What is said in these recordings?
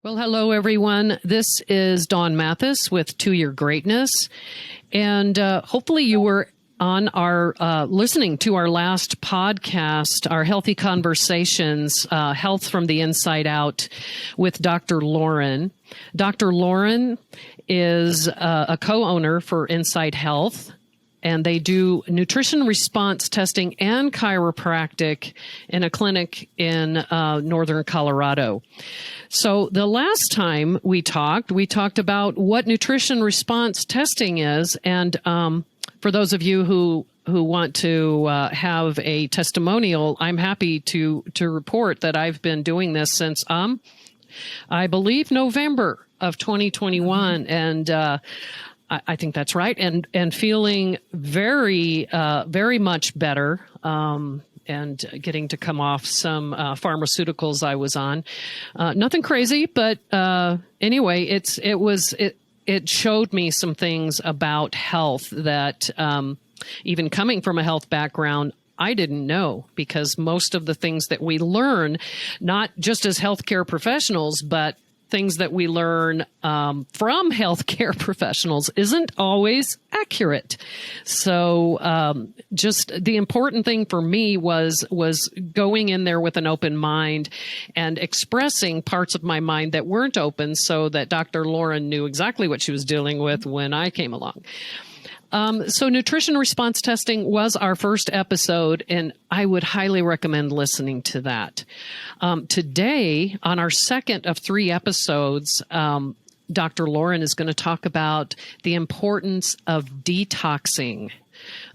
Well, hello, everyone. This is Dawn Mathis with To Your Greatness. And hopefully you were on our listening to our last podcast, our Healthy Conversations, Health from the Inside Out with Dr. Lauren. Dr. Lauren is a co-owner for Inside Health, and they do nutrition response testing and chiropractic in a clinic in northern Colorado. So the last time we talked about what nutrition response testing is. And for those of you who want to have a testimonial, I'm happy to report that I've been doing this since, I believe, November of 2021. And I think that's right. And feeling very, very much better. And getting to come off some pharmaceuticals I was on. Nothing crazy, but anyway, it showed me some things about health that even coming from a health background, I didn't know, because most of the things that we learn, not just as healthcare professionals, but things that we learn from healthcare professionals isn't always accurate. So just the important thing for me was going in there with an open mind and expressing parts of my mind that weren't open, so that Dr. Lauren knew exactly what she was dealing with when I came along. So nutrition response testing was our first episode, and I would highly recommend listening to that. Today, on our second of 3 episodes, Dr. Lauren is going to talk about the importance of detoxing.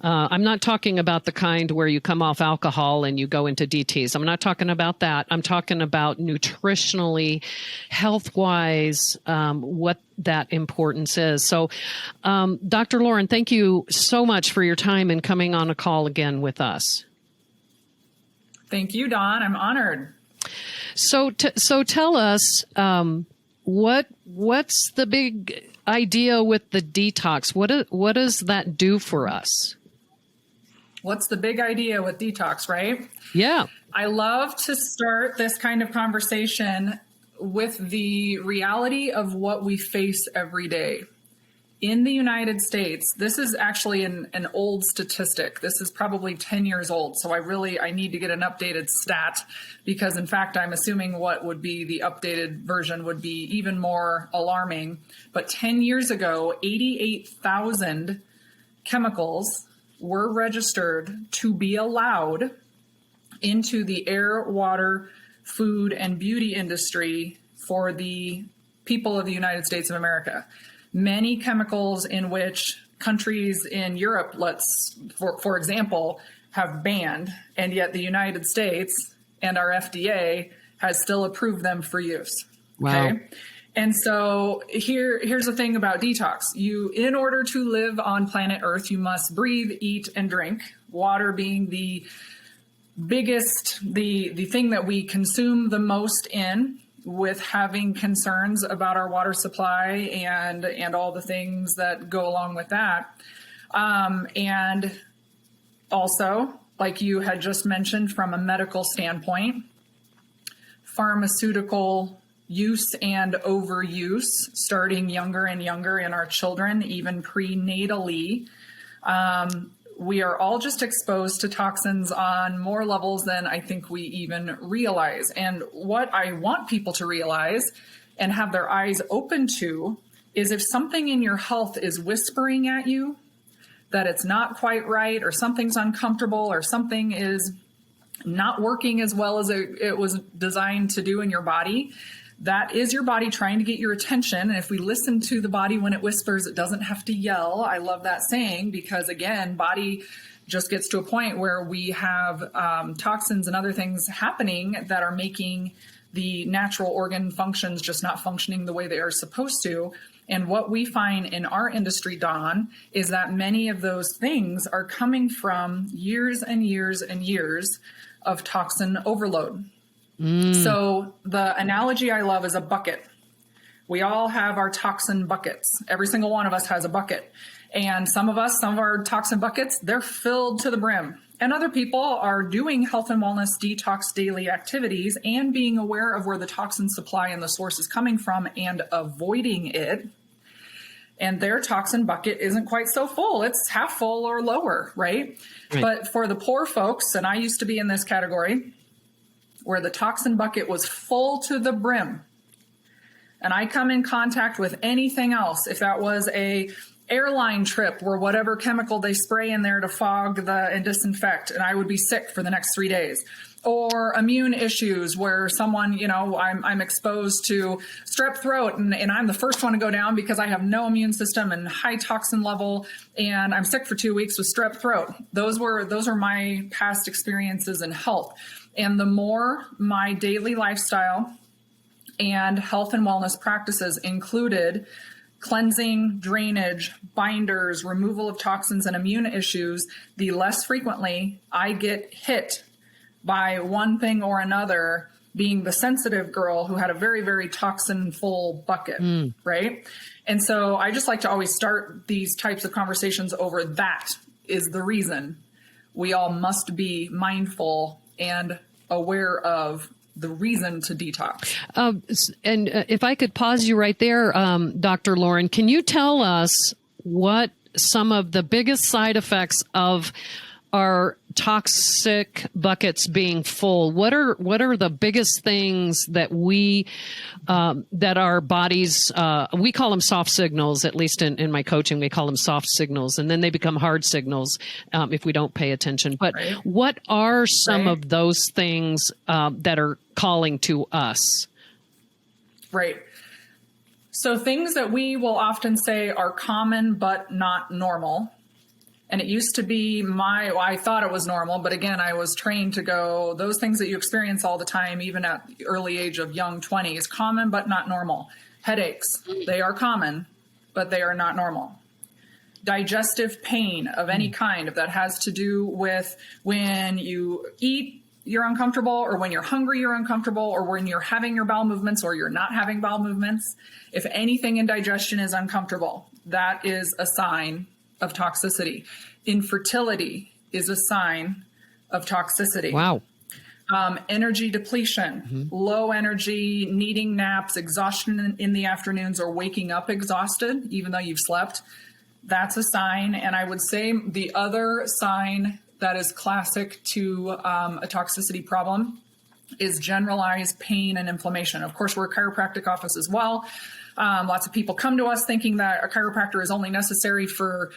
I'm not talking about the kind where you come off alcohol and you go into DTs. I'm not talking about that. I'm talking about nutritionally, health-wise, what that importance is. So, Dr. Lauren, thank you so much for your time and coming on a call again with us. Thank you, Dawn. I'm honored. So tell us, what's the big idea with the detox? What does that do for us? What's the big idea with detox, right? Yeah. I love to start this kind of conversation with the reality of what we face every day. In the United States, this is actually an old statistic. This is probably 10 years old. So I need to get an updated stat, because in fact, I'm assuming what would be the updated version would be even more alarming. But 10 years ago, 88,000 chemicals were registered to be allowed into the air, water, food, and beauty industry for the people of the United States of America. Many chemicals in which countries in Europe, for example, have banned, and yet the United States and our FDA has still approved them for use. Wow. Okay? And so here's the thing about detox. In order to live on planet Earth, you must breathe, eat, and drink. Water being the biggest, the thing that we consume the most in, with having concerns about our water supply and all the things that go along with that. And also, like you had just mentioned, from a medical standpoint, pharmaceutical use and overuse, starting younger and younger in our children, even prenatally. We are all just exposed to toxins on more levels than I think we even realize. And what I want people to realize and have their eyes open to is, if something in your health is whispering at you that it's not quite right, or something's uncomfortable, or something is not working as well as it was designed to do in your body, that is your body trying to get your attention. And if we listen to the body when it whispers, it doesn't have to yell. I love that saying, because again, body just gets to a point where we have toxins and other things happening that are making the natural organ functions just not functioning the way they are supposed to. And what we find in our industry, Dawn, is that many of those things are coming from years and years and years of toxin overload. So the analogy I love is a bucket. We all have our toxin buckets. Every single one of us has a bucket. And some of our toxin buckets, they're filled to the brim. And other people are doing health and wellness detox daily activities and being aware of where the toxin supply and the source is coming from and avoiding it. And their toxin bucket isn't quite so full. It's half full or lower, right? But for the poor folks, and I used to be in this category, where the toxin bucket was full to the brim, and I come in contact with anything else, if that was a airline trip where whatever chemical they spray in there to fog and disinfect, and I would be sick for the next 3 days. Or immune issues where someone, I'm exposed to strep throat and I'm the first one to go down because I have no immune system and high toxin level and I'm sick for 2 weeks with strep throat. Those are my past experiences in health. And the more my daily lifestyle and health and wellness practices included cleansing, drainage, binders, removal of toxins and immune issues, the less frequently I get hit by one thing or another, being the sensitive girl who had a very, very toxin full bucket, right? And so I just like to always start these types of conversations over that is the reason we all must be mindful and aware of the reason to detox. And if I could pause you right there, Dr. Lauren, can you tell us what some of the biggest side effects of our toxic buckets being full? What are the biggest things that that our bodies, we call them soft signals, at least in my coaching, we call them soft signals, and then they become hard signals if we don't pay attention. But what are some of those things that are calling to us? Right. So things that we will often say are common but not normal. And it used to be I thought it was normal, but again, I was trained to go, those things that you experience all the time, even at the early age of young 20s, common but not normal. Headaches, they are common, but they are not normal. Digestive pain of any kind, if that has to do with when you eat, you're uncomfortable, or when you're hungry, you're uncomfortable, or when you're having your bowel movements or you're not having bowel movements. If anything in digestion is uncomfortable, that is a sign of toxicity. Infertility is a sign of toxicity. Wow. Energy depletion, low energy, needing naps, exhaustion in the afternoons, or waking up exhausted, even though you've slept. That's a sign. And I would say the other sign that is classic to a toxicity problem is generalized pain and inflammation. Of course, we're a chiropractic office as well. Lots of people come to us thinking that a chiropractor is only necessary for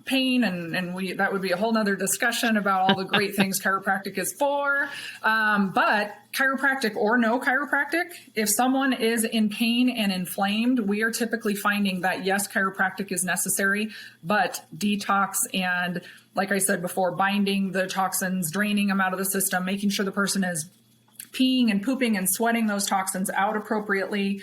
pain, and that would be a whole nother discussion about all the great things chiropractic is for. But chiropractic or no chiropractic, if someone is in pain and inflamed, we are typically finding that yes, chiropractic is necessary, but detox and, like I said before, binding the toxins, draining them out of the system, making sure the person is peeing and pooping and sweating those toxins out appropriately.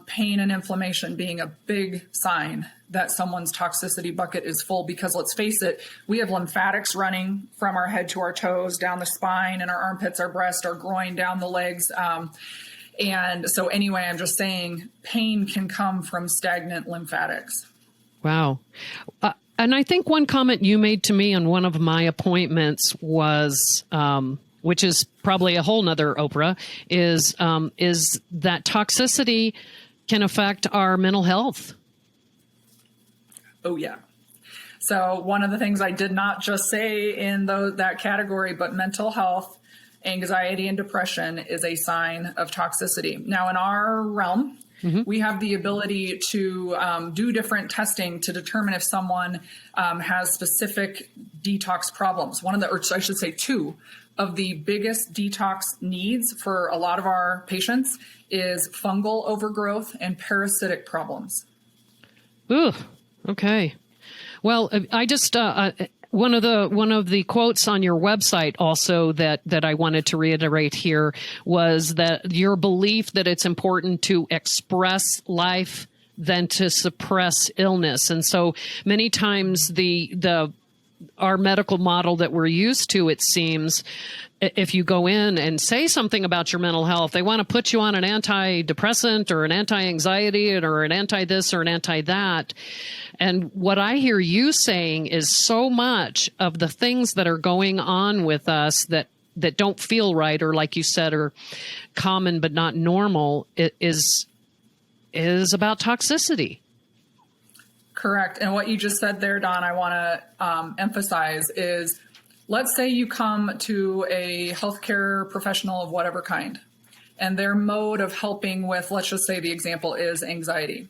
Pain and inflammation being a big sign that someone's toxicity bucket is full, because let's face it, we have lymphatics running from our head to our toes, down the spine, and our armpits, our breast, our groin, down the legs. And so anyway, I'm just saying pain can come from stagnant lymphatics. Wow. And I think one comment you made to me on one of my appointments was, which is probably a whole nother Oprah, is that toxicity can affect our mental health. Oh, yeah. So one of the things I did not just say in that category, but mental health, anxiety, and depression is a sign of toxicity. Now, in our realm, we have the ability to do different testing to determine if someone has specific detox problems. Two of the biggest detox needs for a lot of our patients is fungal overgrowth and parasitic problems. Ooh, okay. Well, I just one of the quotes on your website also that I wanted to reiterate here was that your belief that it's important to express life than to suppress illness. And so many times the our medical model that we're used to, it seems, if you go in and say something about your mental health, they want to put you on an antidepressant or an anti-anxiety or an anti-this or an anti-that. And what I hear you saying is so much of the things that are going on with us that don't feel right, or like you said, are common but not normal, is about toxicity. Correct. And what you just said there, Dawn, I want to emphasize is, let's say you come to a healthcare professional of whatever kind, and their mode of helping with, let's just say the example is anxiety.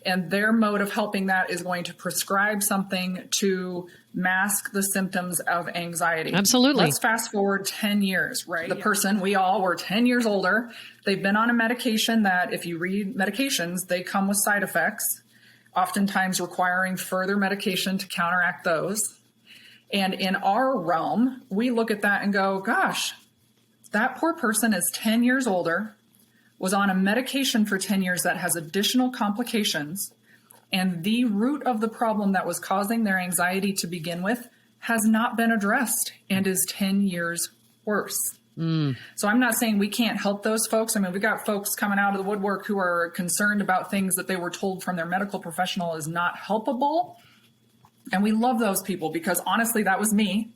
And their mode of helping that is going to prescribe something to mask the symptoms of anxiety. Absolutely. Let's fast forward 10 years, right? The person, we all were 10 years older. They've been on a medication that, if you read medications, they come with side effects, oftentimes requiring further medication to counteract those. And in our realm, we look at that and go, gosh, that poor person is 10 years older, was on a medication for 10 years that has additional complications, and the root of the problem that was causing their anxiety to begin with has not been addressed and is 10 years worse. So I'm not saying we can't help those folks. I mean, we got folks coming out of the woodwork who are concerned about things that they were told from their medical professional is not helpable. And we love those people, because honestly, that was me.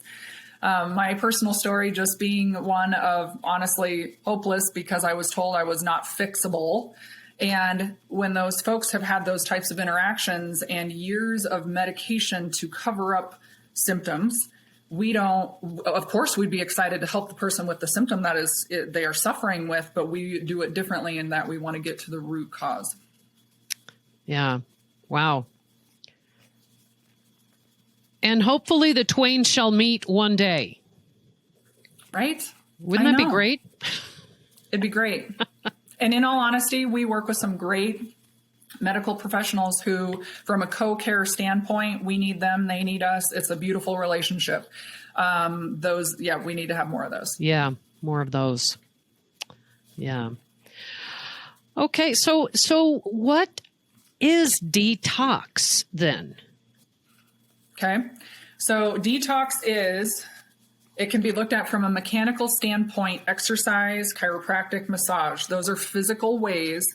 My personal story just being one of honestly hopeless because I was told I was not fixable. And when those folks have had those types of interactions and years of medication to cover up symptoms, of course, we'd be excited to help the person with the symptom that they are suffering with, but we do it differently in that we want to get to the root cause. Yeah. Wow. And hopefully the twain shall meet one day. Right? Wouldn't that be great? It'd be great. And in all honesty, we work with some great medical professionals who, from a co-care standpoint, we need them, they need us. It's a beautiful relationship. We need to have more of those. Yeah, more of those. Yeah. Okay, so what is detox then? Okay. So detox it can be looked at from a mechanical standpoint: exercise, chiropractic, massage. Those are physical ways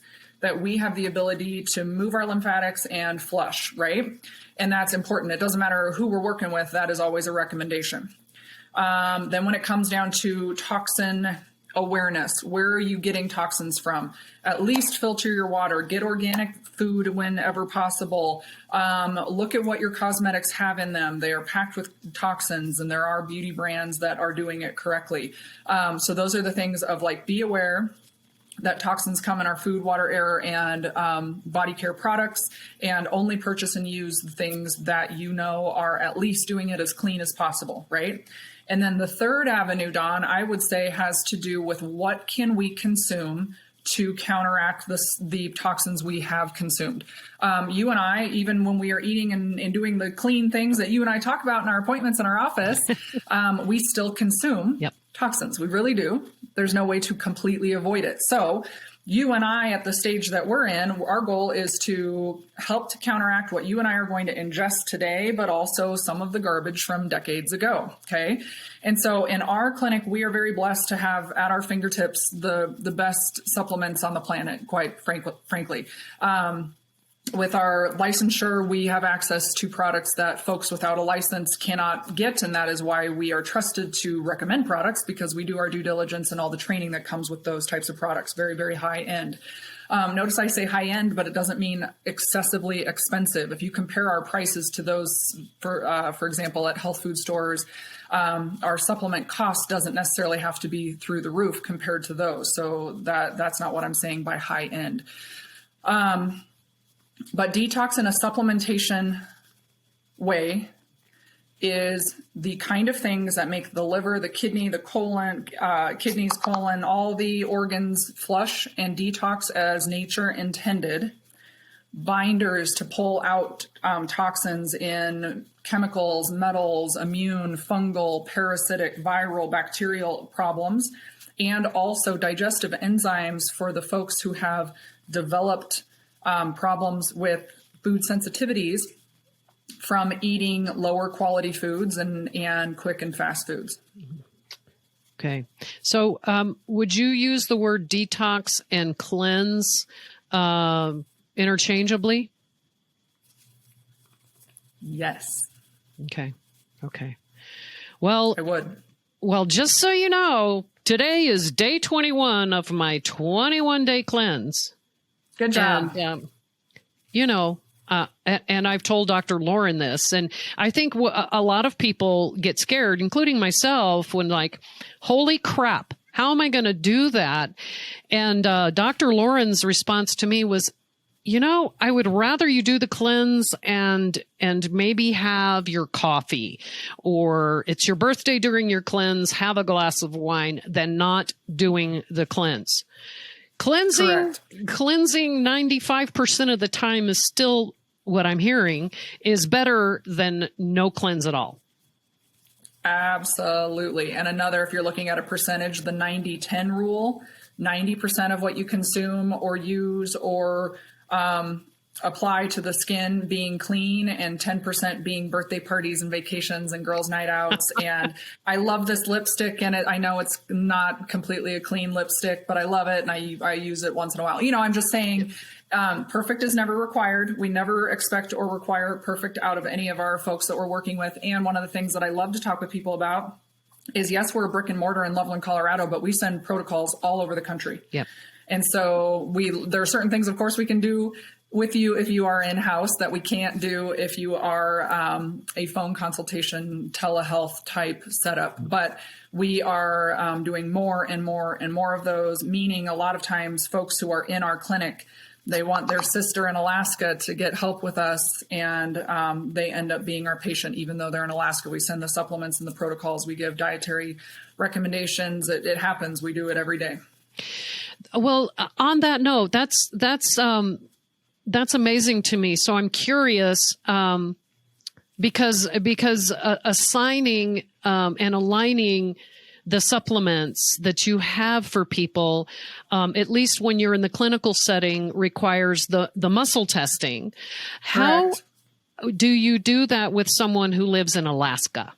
that we have the ability to move our lymphatics and flush, right? And that's important. It doesn't matter who we're working with. That is always a recommendation. Then when it comes down to toxin awareness, where are you getting toxins from? At least filter your water, get organic food whenever possible. Look at what your cosmetics have in them. They are packed with toxins, and there are beauty brands that are doing it correctly. So those are the things of, like, be aware that toxins come in our food, water, air, and body care products, and only purchase and use the things that you know are at least doing it as clean as possible, right? And then the third avenue, Dawn, I would say has to do with what can we consume to counteract the toxins we have consumed. You and I, even when we are eating and doing the clean things that you and I talk about in our appointments in our office, we still consume toxins. We really do. There's no way to completely avoid it. So you and I, at the stage that we're in, our goal is to help to counteract what you and I are going to ingest today, but also some of the garbage from decades ago. Okay. And so in our clinic, we are very blessed to have at our fingertips the best supplements on the planet, quite frankly. With our licensure, we have access to products that folks without a license cannot get. And that is why we are trusted to recommend products, because we do our due diligence and all the training that comes with those types of products. Very, very high end. Notice I say high end, but it doesn't mean excessively expensive. If you compare our prices to those, for example, at health food stores, our supplement cost doesn't necessarily have to be through the roof compared to those. So that's not what I'm saying by high end. But detox in a supplementation way is the kind of things that make the liver, the kidney, the colon, kidneys, colon, all the organs flush and detox as nature intended. Binders to pull out toxins in chemicals, metals, immune, fungal, parasitic, viral, bacterial problems, and also digestive enzymes for the folks who have developed problems with food sensitivities. from eating lower quality foods and quick and fast foods. Okay. So would you use the word detox and cleanse interchangeably? Yes. Okay. Okay. Well, I would. Well, just so you know, today is day 21 of my 21-day cleanse. Good job. And, and I've told Dr. Lauren this, and I think a lot of people get scared, including myself, when like, holy crap, how am I going to do that? And Dr. Lauren's response to me was, I would rather you do the cleanse and maybe have your coffee, or it's your birthday during your cleanse, have a glass of wine, than not doing the cleanse. Cleansing 95% of the time is still, what I'm hearing, is better than no cleanse at all. Absolutely. And another, if you're looking at a percentage, the 90-10 rule, 90% of what you consume or use or apply to the skin being clean, and 10% being birthday parties and vacations and girls' night outs. And I love this lipstick, and I know it's not completely a clean lipstick, but I love it, and I use it once in a while. I'm just saying, perfect is never required. We never expect or require perfect out of any of our folks that we're working with. And one of the things that I love to talk with people about is, yes, we're a brick and mortar in Loveland, Colorado, but we send protocols all over the country. Yep. And so there are certain things, of course, we can do with you if you are in-house that we can't do if you are a phone consultation, telehealth type setup. But we are doing more and more and more of those, meaning a lot of times folks who are in our clinic, they want their sister in Alaska to get help with us, and they end up being our patient, even though they're in Alaska. We send the supplements and the protocols. We give dietary recommendations. It happens. We do it every day. Well, on that note, that's amazing to me. So I'm curious, because assigning and aligning the supplements that you have for people, at least when you're in the clinical setting, requires the muscle testing. How Correct. do you do that with someone who lives in Alaska?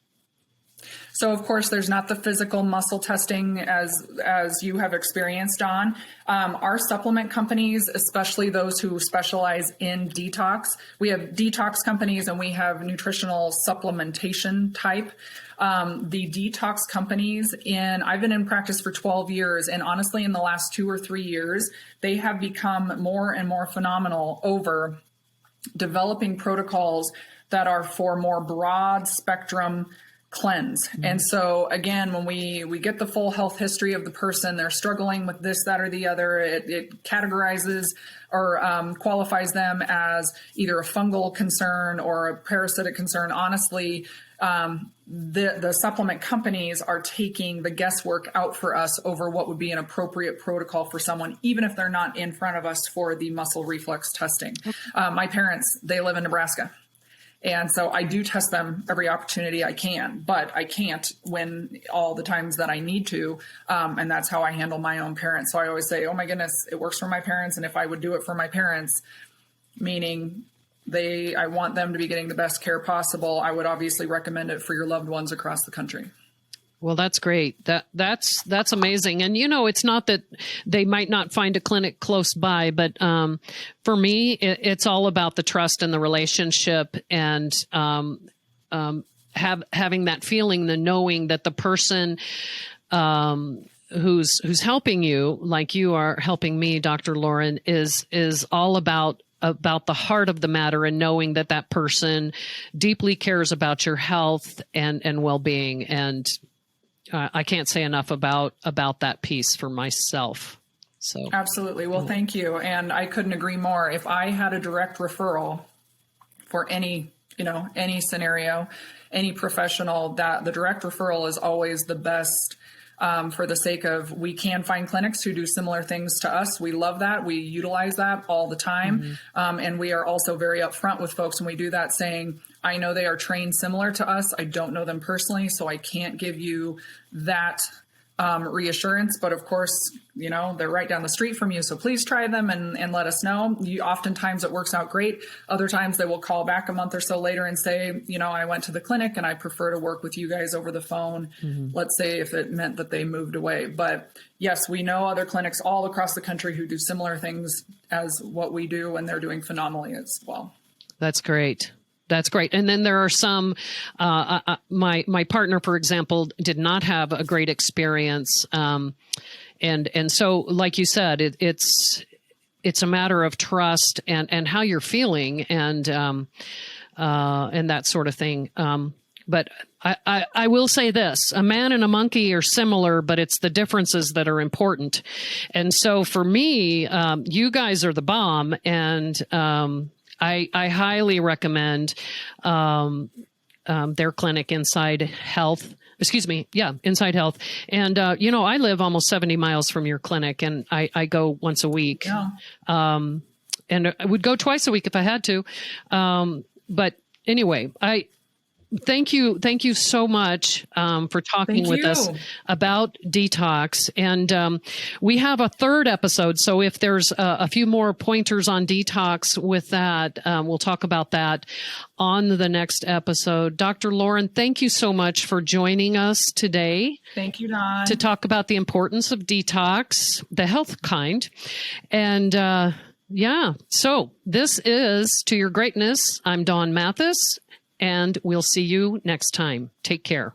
So, of course, there's not the physical muscle testing as you have experienced, Dawn. Our supplement companies, especially those who specialize in detox, we have detox companies and we have nutritional supplementation type. The detox companies, I've been in practice for 12 years, and honestly, in the last 2 or 3 years, they have become more and more phenomenal over developing protocols that are for more broad spectrum cleanse. Mm-hmm. And so again, when we get the full health history of the person, they're struggling with this, that, or the other, it categorizes or qualifies them as either a fungal concern or a parasitic concern. Honestly, the supplement companies are taking the guesswork out for us over what would be an appropriate protocol for someone, even if they're not in front of us for the muscle reflex testing. Okay. My parents, they live in Nebraska. And so I do test them every opportunity I can, but I can't when all the times that I need to. And that's how I handle my own parents. So I always say, oh my goodness, it works for my parents. And if I would do it for my parents, meaning I want them to be getting the best care possible, I would obviously recommend it for your loved ones across the country. Well, that's great. That's amazing. And, it's not that they might not find a clinic close by, but for me, it's all about the trust and the relationship, and having that feeling, the knowing that the person who's helping you, like you are helping me, Dr. Lauren, is all about the heart of the matter, and knowing that person deeply cares about your health and well-being. And I can't say enough about that piece for myself. So absolutely. Well, thank you. And I couldn't agree more. If I had a direct referral for any scenario, any professional, that the direct referral is always the best. For the sake of, we can find clinics who do similar things to us. We love that. We utilize that all the time. Mm-hmm. And we are also very upfront with folks when we do that, saying, I know they are trained similar to us. I don't know them personally, so I can't give you that reassurance. But of course, they're right down the street from you. So please try them and let us know. Oftentimes it works out great. Other times they will call back a month or so later and say, I went to the clinic and I prefer to work with you guys over the phone. Let's say if it meant that they moved away. But yes, we know other clinics all across the country who do similar things as what we do, and they're doing phenomenally as well. That's great. That's great. And then there are some, my partner, for example, did not have a great experience. And so, like you said, it's a matter of trust and how you're feeling and that sort of thing. But I will say this, a man and a monkey are similar, but it's the differences that are important. And so for me, you guys are the bomb, and I highly recommend their clinic, Inside Health. Inside Health. And, I live almost 70 miles from your clinic, and I go once a week. Yeah. And I would go twice a week if I had to. But anyway, thank you so much for talking with us about detox. And we have a third episode. So if there's a few more pointers on detox with that, we'll talk about that on the next episode. Dr. Lauren, thank you so much for joining us today. Thank you, Dawn. To talk about the importance of detox, the health kind. And so this is To Your Greatness. I'm Dawn Mathis. And we'll see you next time. Take care.